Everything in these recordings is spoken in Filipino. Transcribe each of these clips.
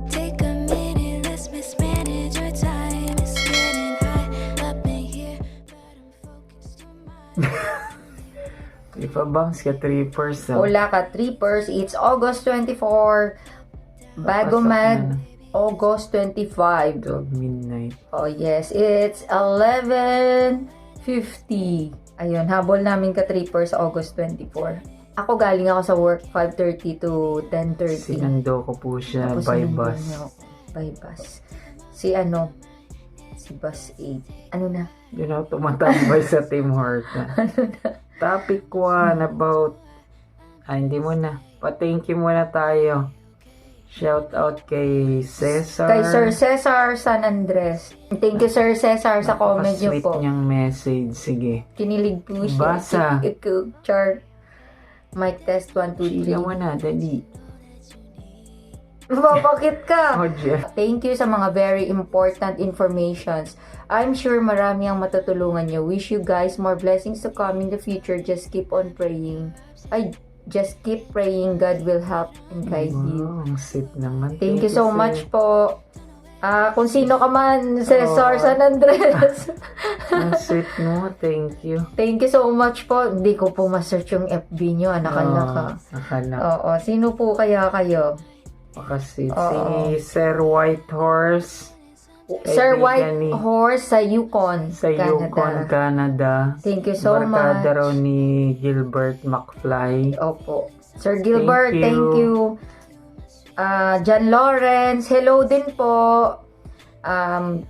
Take a minute, let's mismanage your time. It's getting high up in here, but I'm focused on my. Ipabounce ka 3%. Wala ka, trippers. It's August 24. Bago mag August 25. 12 midnight. Oh yes, it's 11:50. Ayun, habol namin ka trippers sa August 24. Ako galing ako sa work 5:30 to 10:30. Sinundo ko po siya Tapos by sinundo bus. niya ako by bus. Si bus 8. Ano na? Yun ako tumatambay sa Tim Hortons. Topic 1 about... hindi mo na. Pa-thank you muna tayo. Shout out kay Cesar. Kay Sir Cesar San Andres. Thank you Sir Cesar sa comment niyo Napaka-sweet po. niyang message. Sige. Kinilig po siya. Basa. Chart. Mic test 1, 2, 3. Chika mo na, dali. Bakit ka? Oh, Jeff. Thank you sa mga very important informations. I'm sure marami ang matutulungan nyo. Wish you guys more blessings to come in the future. Just keep on praying. Just keep praying. God will help and guide you. Wow, ang sweet naman. Thank you so much po. Kung sino ka man, Cesar San Andres. Ang sweet mo, thank you. Thank you so much po. Hindi ko po ma-search yung FB nyo. Nakala ka. Nakala. Oo. Sino po kaya kayo? Makasit. Oo. Si Sir Whitehorse. Sir Kaibigan ni- Whitehorse sa Yukon, Sa Yukon, Canada. Thank you so much. Barkada raw ni Gilbert McFly. Opo. Sir Gilbert, Thank thank you. John Lawrence, hello din po.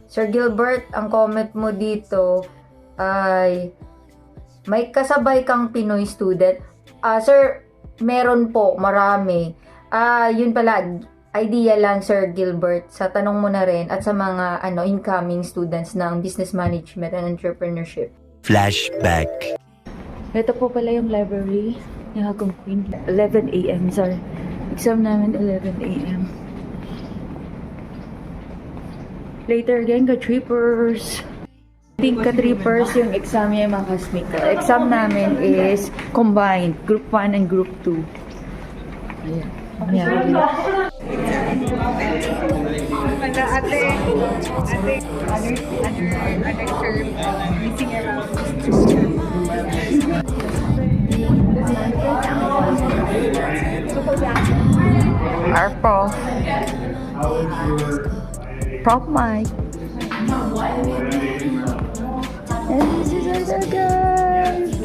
Sir Gilbert, ang comment mo dito ay may kasabay kang Pinoy student. Sir, meron po, marami. Yun pala, idea lang Sir Gilbert, sa tanong mo na rin at sa mga incoming students ng Business Management and Entrepreneurship. Flashback. Ito po pala yung library ni Hagong Queen. 11 a.m. sir. Exam namin 11 a.m. Later again, ka-trippers. Think ka-trippers yung exam niya yung mga classmate ko. Exam namin is combined. Group 1 and Group 2. Ayan. Ayan. Our prof. Prof Mike. And this is our guys.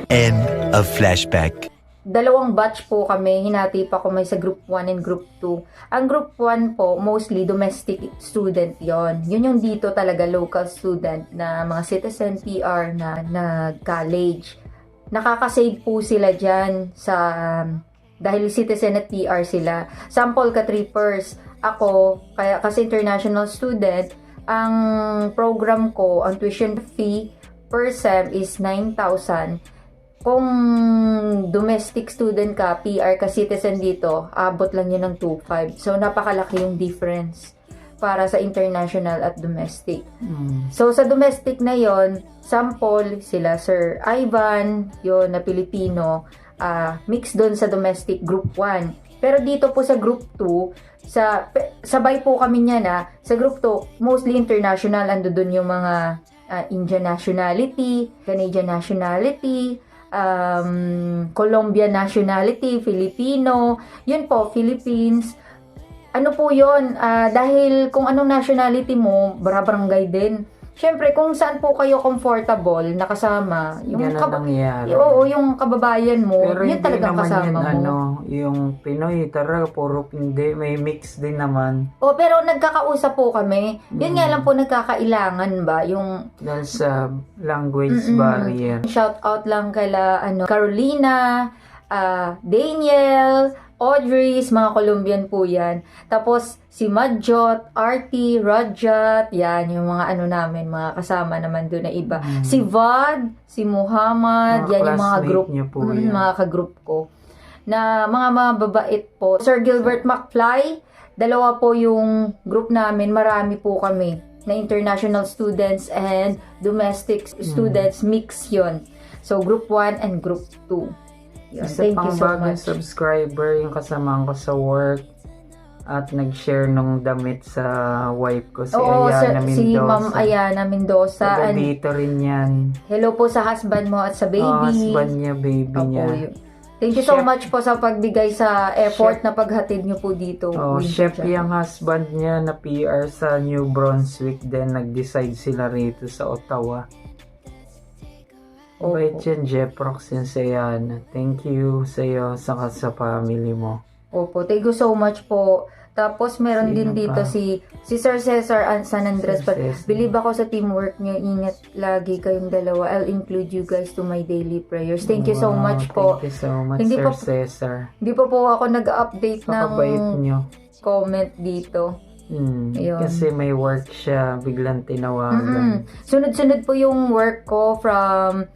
End of flashback. Dalawang batch po kami, hinati pa ko may sa Group 1 and Group 2. Ang Group 1 po, mostly domestic student yon. Yun yung dito talaga local student na mga citizen PR na college. Nakakasave po sila dyan dahil citizen at PR sila. Sample ka-trippers. Ako, kasi international student, ang program ko, ang tuition fee per sem is 9,000. Kung domestic student ka, PR ka, citizen dito, abot lang yun ng 2,500. So, napakalaki yung difference para sa international at domestic. So, sa domestic na yon, sample sila Sir Ivan, yon na Pilipino, mix doon sa domestic group 1. Pero dito po sa group 2, sabay po kami niya na, sa group 2, mostly international, ando doon yung mga Indian nationality, Canadian nationality, Colombian nationality, Filipino, yun po, Philippines. Ano po yun? Dahil kung anong nationality mo, barangay din. Siyempre, kung saan po kayo comfortable nakasama, yung nangyari. Oo, yung kababayan mo, Pero yun talagang kasama mo. Yung Pinoy, puro hindi, may mix din naman. Pero nagkakausap po kami. Yun nga lang po nagkakailangan ba, yung Dahil sa language barrier. shout out lang kala Carolina, Daniel, Audrey's, mga Colombian po yan. Tapos, si Madjot, Artie, Rajat, yan, yung mga namin, mga kasama naman doon na iba. Si Vad, si Muhammad, Mga yan yung mga classmate group, niyo po yan. mga ka-group ko. na mga mababait po. Sir Gilbert McFly, dalawa po yung group namin, marami po kami na international students and domestic students, mix yun. So, group 1 and group 2. Yun. Isa Thank you pang so bagong much. subscriber, yung kasama ko sa work at nag-share nung damit sa wife ko, si Oo, Ayana Mendoza. si Ma'am Ayana Mendoza. Taga And dito rin yan. hello po sa husband mo at sa baby. Husband niya, baby Opo, niya. yun. Thank you so Chef. much po sa pagbigay sa effort na paghatid niyo po dito. Oh, Winter chef Jam. yung husband niya na PR sa New Brunswick, then nag-decide sila rito sa Ottawa. Opo. Bait yan, Jeprox yan sa Ayana. Thank you sa iyo, saka sa family mo. Opo, thank you so much po. Tapos meron din Sino dito pa? si Sir Cesar San Andres. Sir Cesar. Believe ako sa teamwork niyo. Ingat lagi kayong dalawa. I'll include you guys to my daily prayers. Thank you so Wow, much po. Thank you so much, Hindi Sir pa- Cesar. Hindi pa po ako nag-update ng Napakabait niyo. comment dito. Ayun. Kasi may work siya, biglang tinawagan. Sunod-sunod po yung work ko from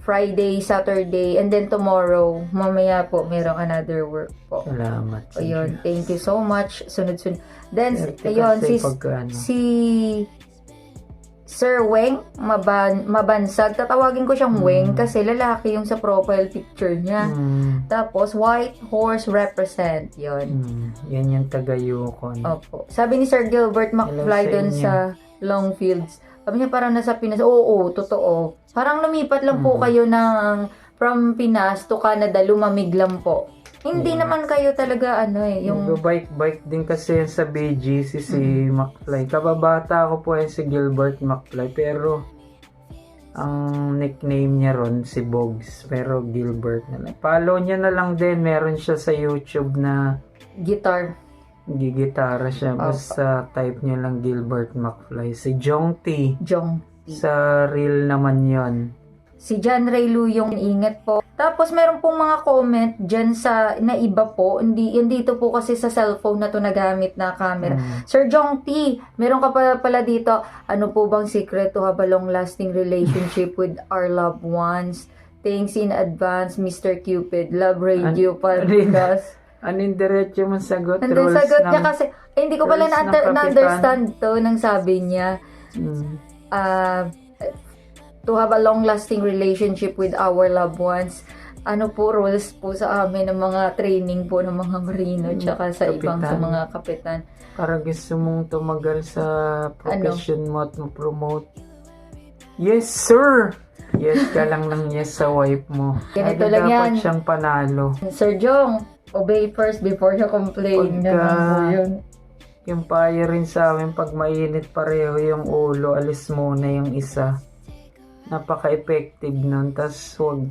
Friday, Saturday, and then tomorrow, mamaya po, merong another work po. Salamat. sa Ayun, Diyos. thank you so much. Sunod-sunod. Then, Swerte ayun, kasi si, pagka ano. si Sir Weng Mabansag, tatawagin ko siyang Weng kasi lalaki yung sa profile picture niya. Tapos, White Horse Represent, yun. Yan yung taga-Yukon. Opo. Sabi ni Sir Gilbert McFly sa doon inyo. sa Longfields, sabi niya parang nasa Pinas. Oo, totoo. Parang lumipat lang po kayo ng from Pinas to Canada, lumamig lang po. Hindi naman kayo talaga yung Bike din kasi yan sa BGC si McFly. Kababata ko po yan si Gilbert McFly, pero ang nickname niya ron si Bogs, pero Gilbert na lang. Follow niya na lang din, meron siya sa YouTube na guitar. gigitara siya. Basta type niya lang Gilbert McFly. Si Jong T. Jong. Sa reel naman yon. Si John Ray Lu yung ingat po. Tapos meron pong mga comment dyan sa na iba po. Hindi dito po kasi sa cellphone na to nagamit na camera. Sir Jong T, meron ka pala dito. Ano po bang secret to have a long-lasting relationship with our loved ones? Thanks in advance, Mr. Cupid. Love Radio podcast. Anin diretso mo sagot? Nandun Rules sagot ng- niya kasi, hindi ko pala rules ng na-understand to nang sabi niya. To have a long-lasting relationship with our loved ones. Ano po, rules po sa amin ng mga training po ng mga marino tsaka sa ibang sa Kapitan. mga kapitan. Para gusto mong tumagal sa Ano? profession mo at ma-promote. Yes, sir! Yes ka lang ng yes sa wife mo. Ganito Lagi lang dapat yan. siyang panalo. Sir Jong, obey first before you complain. Pagka- Naman po yun. Yung payo rin sa amin, pag mainit pareho yung ulo, alis muna yung isa. Napaka-effective nun. Tapos huwag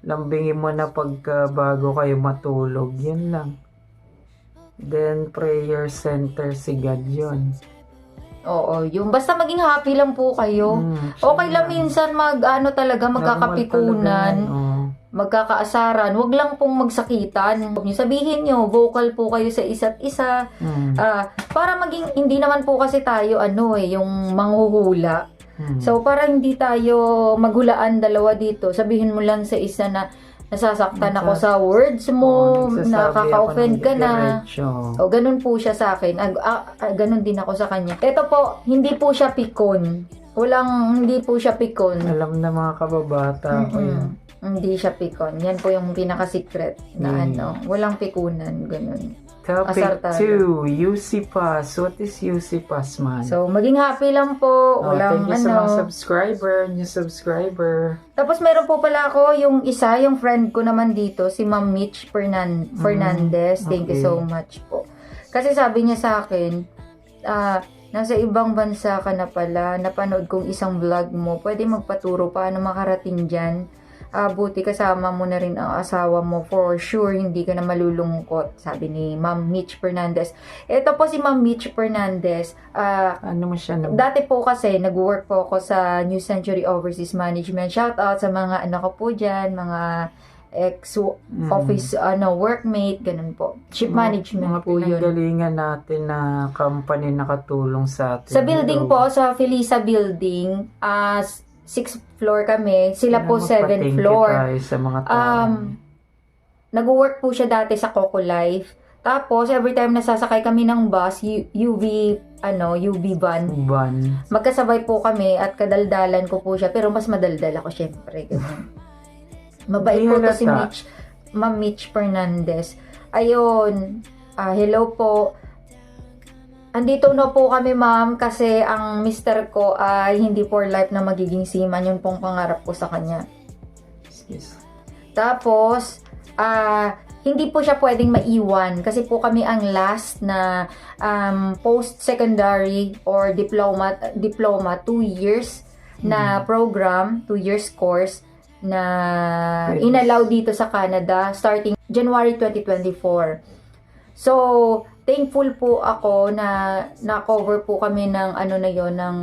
lambingin mo na pagka bago kayo matulog. Yan lang. Then, prayer center si God yun. Oo, yung basta maging happy lang po kayo. Okay lang minsan talaga magkakapikunan, magkakaasaran. Huwag lang pong magsakitan. Huwag niyo sabihin niyo, vocal po kayo sa isa't isa. Para maging, hindi naman po kasi tayo yung manghuhula. So, para hindi tayo maghulaan dalawa dito, sabihin mo lang sa isa na nasasaktan ako sa words mo, nakaka-offend ka na. O, ganun po siya sa akin. Ganun din ako sa kanya. Ito po, hindi po siya pikon. Hindi po siya pikon. Alam na mga kababata ko yun. Hindi siya pikon. Yan po yung pinaka-secret na walang pikunan, ganun. Topic Asartado. 2, UC Pass. What is UC Pass, man? So, maging happy lang po. Walang thank you sa mga new subscriber. Tapos meron po pala ako yung friend ko naman dito, si Ma'am Mitch Fernandez. Thank you okay. so much po. Kasi sabi niya sa akin, nasa ibang bansa ka na pala, napanood kong isang vlog mo, pwede magpaturo paano makarating dyan. Buti kasama mo na rin ang asawa mo, for sure hindi ka na malulungkot, sabi ni Ma'am Mitch Fernandez. Ito po si Ma'am Mitch Fernandez. Ano mo siya? Dati po kasi nag-work po ako sa New Century Overseas Management. Shout out sa mga ko po dyan, mga ex-office workmate, ganun po. Ship management mga po yun. pinanggalingan natin na company nakatulong sa atin. Sa building po, sa Felisa Building, 6th floor kami. Sila po 7th floor. Sa mga tao. nag-work po siya dati sa Coco Life. Tapos, every time nasasakay kami ng bus, UV van, magkasabay po kami at kadaldalan ko po siya. Pero mas madaldal ako, syempre. Ganun. Mabait po to si Ma'am Mitch Fernandez. Ayun, hello po. Andito na po kami, ma'am, kasi ang mister ko ay hindi for life na magiging seaman. Yun pong pangarap ko sa kanya. Yes. Tapos, hindi po siya pwedeng maiwan kasi po kami ang last na post-secondary or diploma 2 years na program, 2 years course na inallow dito sa Canada starting January 2024. So, thankful po ako na na-cover po kami ng ng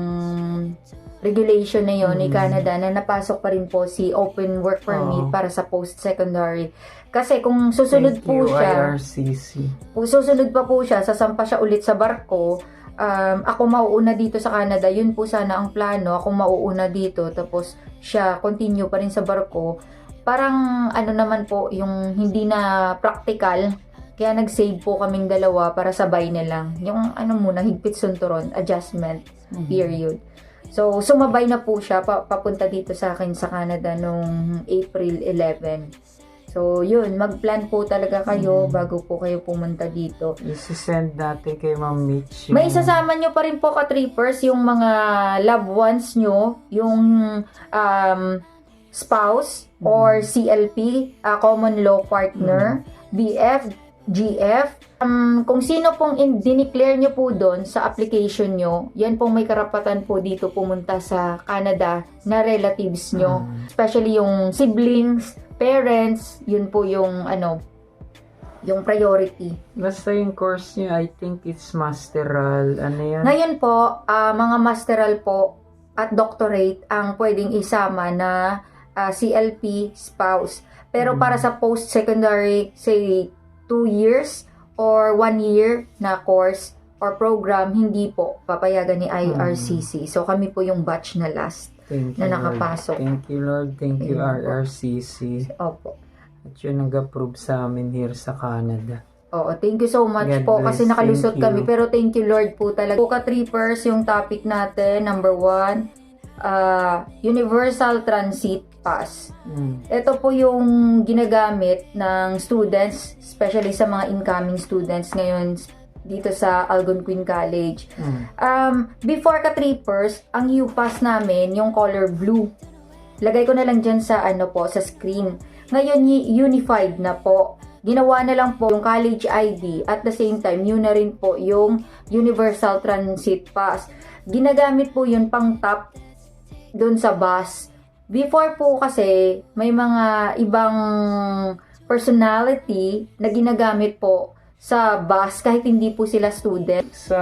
regulation na yon ni Canada na napasok pa rin po si open work permit para sa post-secondary. Kasi kung susunod po siya, IRCC. kung susunod pa po siya, sasampa siya ulit sa barko, ako mauuna dito sa Canada, yun po sana ang plano, ako mauuna dito, tapos siya continue pa rin sa barko. Parang naman po, yung hindi na practical, kaya nag-save po kaming dalawa para sabay na lang. Yung muna, higpit sunturon, adjustment period. So, sumabay na po siya papunta dito sa akin sa Canada nung April 11. So, yun, mag-plan po talaga kayo bago po kayo pumunta dito. Isi-send natin kay Ma'am Mitch. May isasama nyo pa rin po ka-trippers yung mga loved ones nyo, yung spouse or CLP, common law partner, BF, GF. Kung sino pong dineclare nyo po doon sa application nyo, yan pong may karapatan po dito pumunta sa Canada na relatives nyo. Especially yung siblings, parents, yun po yung yung priority. Basta yung course nyo, I think it's masteral. Ano yan? Ngayon po, mga masteral po at doctorate ang pwedeng isama na CLP spouse. Pero para sa post-secondary, say 2 years or 1 year na course or program, hindi po papayagan ni IRCC. So kami po yung batch na last na nakapasok. Thank you, Lord. Thank you, IRCC. Opo. At yun nag-approve sa amin here sa Canada. Oo, thank you so much God po bless. kasi nakalusot Thank you. kami. Pero thank you, Lord po talaga. Po ka-trippers, yung topic natin, number 1, Universal Transit Pass. Ito po yung ginagamit ng students, especially sa mga incoming students ngayon dito sa Algonquin College. Before ka-trippers, ang U-Pass namin, yung color blue. Lagay ko na lang dyan sa sa screen. Ngayon, unified na po. Ginawa na lang po yung college ID at the same time, yun na rin po yung Universal Transit Pass. Ginagamit po yun pang top doon sa bus. Before po kasi, may mga ibang personality na ginagamit po sa bus kahit hindi po sila student. Sa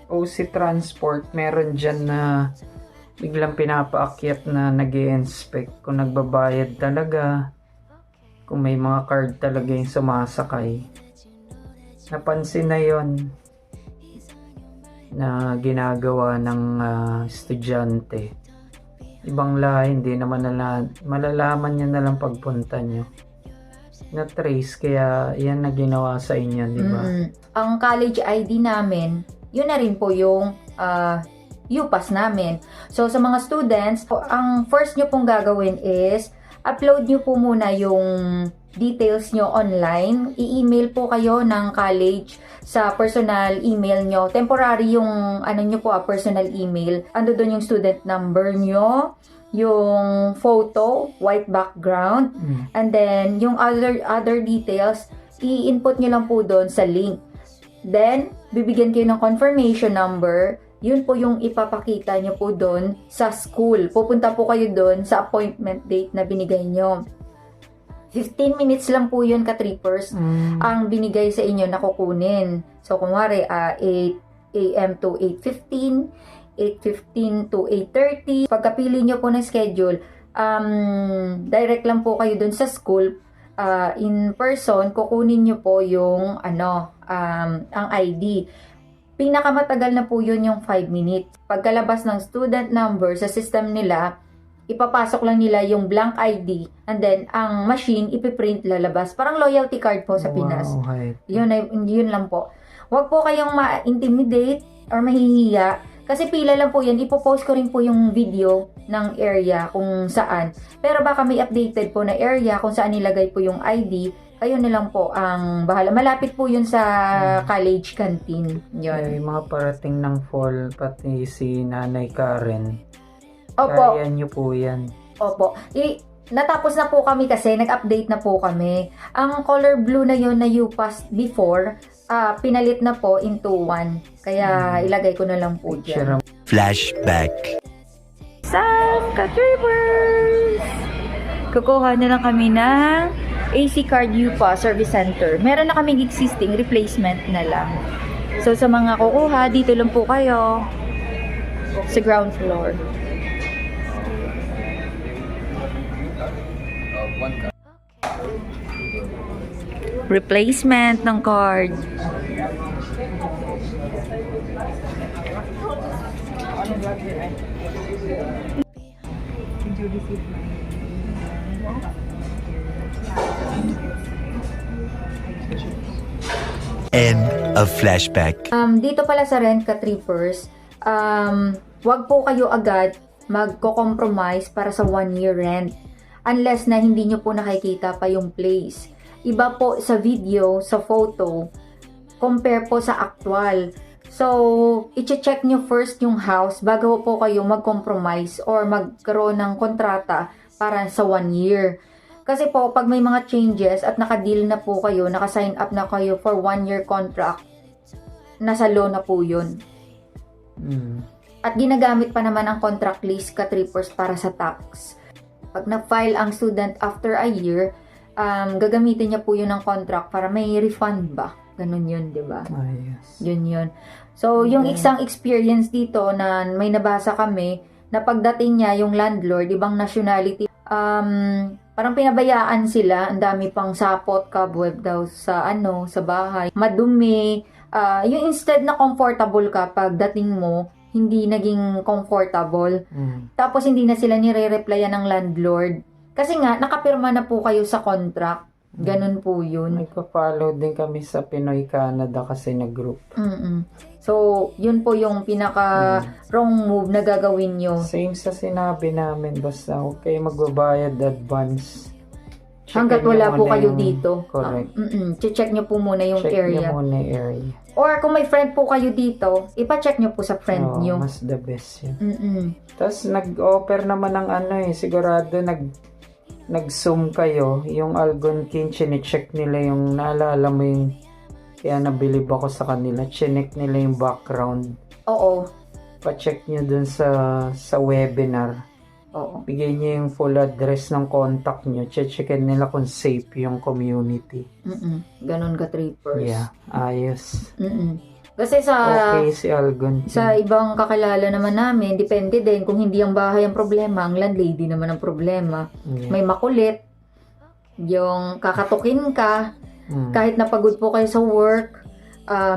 OC Transport, meron dyan na biglang pinapaakyat na nag-i-inspect kung nagbabayad talaga, kung may mga card talaga yung sumasakay. Napansin na yon na ginagawa ng estudyante. Ibang lahi, hindi naman malalaman nyo na lang pagpunta nyo. Na-trace, kaya yan na ginawa sa inyo, di ba? Ang college ID namin, yun na rin po yung U-Pass namin. So, sa mga students, ang first nyo pong gagawin is, upload nyo po muna yung details nyo online. I-email po kayo ng college sa personal email nyo. Temporary yung nyo po, personal email. Ando doon yung student number nyo, yung photo, white background, and then yung other details, i-input nyo lang po doon sa link. Then, bibigyan kayo ng confirmation number. Yun po yung ipapakita nyo po doon sa school. Pupunta po kayo doon sa appointment date na binigay nyo. 15 minutes lang po yun ka-trippers ang binigay sa inyo na kukunin. So, kunwari, 8 a.m. to 8:15, 8:15 to 8:30. Pagkapili nyo po ng schedule, direct lang po kayo dun sa school. In person, kukunin nyo po yung ang ID. Pinakamatagal na po yun yung 5 minutes. Pagkalabas ng student number sa system nila, ipapasok lang nila yung blank ID and then ang machine ipiprint lalabas. Parang loyalty card po sa Pinas. Wow, height. Yun lang po. Huwag po kayong ma-intimidate or mahihiya. Kasi pila lang po yan. Ipopost ko rin po yung video ng area kung saan. Pero baka may updated po na area kung saan nilagay po yung ID. Kayo na lang po ang bahala. Malapit po yun sa college canteen. Yun. Yung mga parating ng fall, pati si Nanay Karen. Opo. Kaya nyo po yan. Opo. Natapos na po kami kasi, nag-update na po kami. Ang color blue na yun na you passed before, pinalit na po into 1. Kaya ilagay ko na lang po dyan. Flashback. Sam Ka-Trippers! Kukuha na lang kami ng AC Card UPA Service Center. Meron na kaming existing, replacement na lang. So sa mga kukuha, dito lang po kayo sa ground floor. Replacement ng card. End of flashback. Dito pala sa Rent Ka-Trippers, wag po kayo agad magko-compromise para sa 1-year rent unless na hindi nyo po nakikita pa yung place. Iba po sa video, sa photo, compare po sa actual. So, i-check nyo first yung house bago po kayo mag-compromise or magkaroon ng kontrata para sa 1 year. Kasi po, pag may mga changes at naka-deal na po kayo, naka-sign up na kayo for 1-year contract, nasa law na po yun. At ginagamit pa naman ang contract list Ka-Trippers para sa tax. Pag na-file ang student after a year, gagamitin niya po yun ng contract para may refund ba? Ganun yun, di ba? Ayos. Yun. So, yung isang experience dito na may nabasa kami, na pagdating niya, yung landlord, ibang nationality, parang pinabayaan sila, ang dami pang sapot, cobweb daw sa sa bahay, madumi, yung instead na comfortable ka pagdating mo, hindi naging comfortable. Tapos hindi na sila nire-replyan ng landlord. Kasi nga, nakapirma na po kayo sa contract. Ganun po yun. Nagpa-follow din kami sa Pinoy Canada kasi na group. So, yun po yung pinaka wrong move na gagawin nyo. Same sa sinabi namin, basta huwag kayo magbabayad advance. Hanggat Checkin wala nyo po muna kayo yung- dito. Correct. Check nyo po muna yung Check area. nyo muna yung area. Or kung may friend po kayo dito, ipa-check nyo po sa friend Oo, nyo. mas the best yun. Tapos, Tapos nag-offer naman ng sigurado nag-zoom kayo, yung Algonquin, chinecheck nila yung, naalala mo yung, kaya nabilib ako sa kanila, chinek nila yung background. oo. Pa-check nyo dun sa webinar. Oo. Bigay nyo yung full address ng contact nyo, checkin nila kung safe yung community. Ganon Ka-Trippers. Yeah, ayos. Kasi Okay si Algonquin. sa ibang kakilala naman namin, depende din kung hindi ang bahay ang problema, ang landlady naman ang problema. Yeah. May makulit, yung kakatukin ka, kahit napagod po kayo sa work,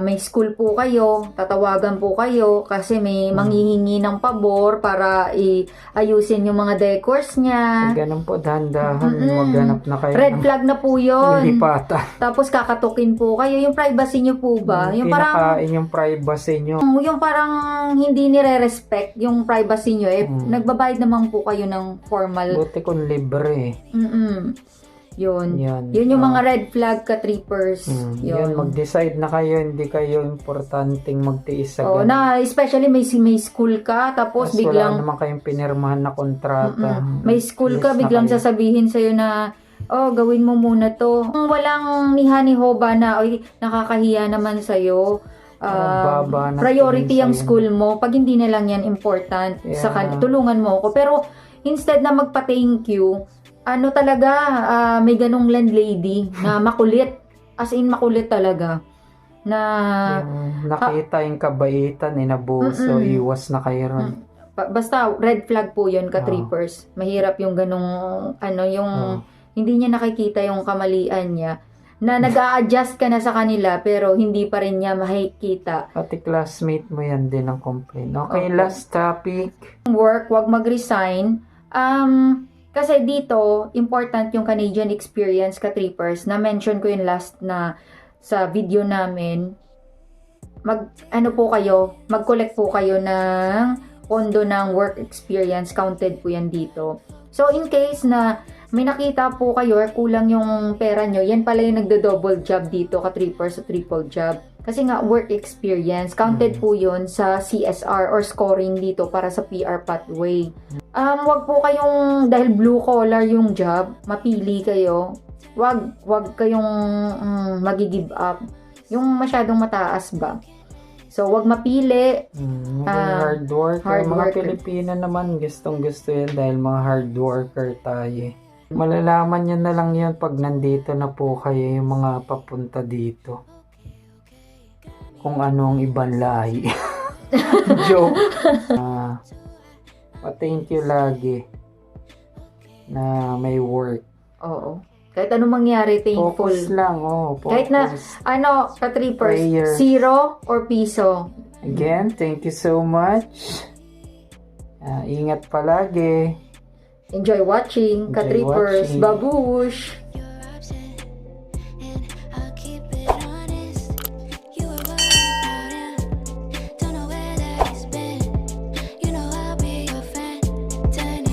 may school po kayo, tatawagan po kayo kasi may manghihingi ng pabor para iayusin yung mga decors niya. Ganun po, dahan-dahan, maghanap na kayo. Red flag na po yun. Hindi pata. Tapos kakatukin po kayo. Yung privacy nyo po ba? Yung parang Kinakain yung privacy nyo. yung parang hindi nire-respect yung privacy nyo. Nagbabayad naman po kayo ng formal. Buti kung libre. Yun. Yan. Yun yung mga red flag Ka-Trippers. Yun, mag-decide na kayo, hindi kayo importanteng magtiis sa Oh, ganun. na especially may school ka tapos Tapos wala biglang naman kayong pinirmahan na kontrata. may school ka Alis na biglang kayo. sasabihin sa'yo na gawin mo muna to. Walang niha-nihoba na nakakahiya naman sa'yo. Baba na Priority tingin ang sa'yo. school mo. Pag hindi na lang yan important, Yeah. tulungan mo ako. Pero instead na magpa-thank you, talaga, may ganong landlady na makulit. As in, makulit talaga. Na, Yung nakita yung kabaitan, inabuso, iwas na kayo ron. basta red flag po yun, Ka-Trippers. Mahirap yung ganong, yung hindi niya nakikita yung kamalian niya. Na nag-a-adjust ka na sa kanila, pero hindi pa rin niya makikita. Pati classmate mo yan din ang complaint. Okay, Opo. last topic. Work, wag mag-resign Kasi dito, important yung Canadian experience ka-trippers. Na-mention ko yung last na sa video namin. Mag-collect po kayo ng pondo ng work experience. Counted po yan dito. So, in case na may nakita po kayo or kulang yung pera nyo, yan pala yung nagdo-double job dito ka-trippers sa triple job. Kasi nga, work experience, counted po yun sa CSR or scoring dito para sa PR pathway. Wag po kayong, dahil blue collar yung job, mapili kayo. Wag kayong magi-give up. Yung masyadong mataas ba? So, wag mapili. Hard worker. hard Mga worker. Pilipino naman, gustong-gusto yan dahil mga hard worker tayo. Malalaman nyo na lang yun pag nandito na po kayo yung mga papunta dito. Kung anong ibang lahi. Joke. Thank you lagi na may work. Oo. Kahit anong mangyari, thankful. Focus lang, focus. Kahit na, ka-trippers, Prayer. 0 or piso. Again, thank you so much. Ingat palagi. Enjoy watching, Enjoy ka-trippers, watching. babush!